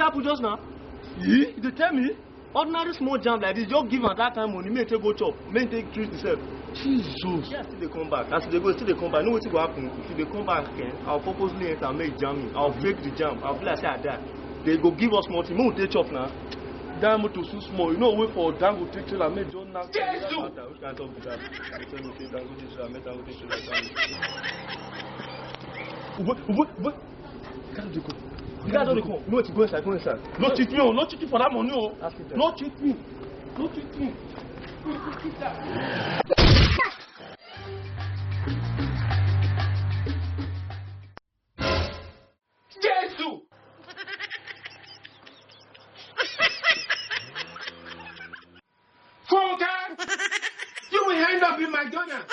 happen just now? You dey tell me? Ordinary small jam like this, just give am that kind money, make take go chop, make take treat yourself. Jesus. Yeah, still they come back. As they go, still they come back. Know what will happen? If they come back again, I'll purposely enter and make jamming. I'll break the jam. I'll feel like say I die. They go give us more thing. More take chop now. That motor too small. You know, wait for Dango take trailer, make John knock. Yes, do. Which kind of talk is that? They tell me say Dango take trailer, make Dango take trailer. What? Can't you go? You guys don't come. No, go inside. Go inside. No cheat me, oh. No cheat you for that money, oh. No cheat me. No cheat me. Jesus! Funka, you will end up in McDonald's.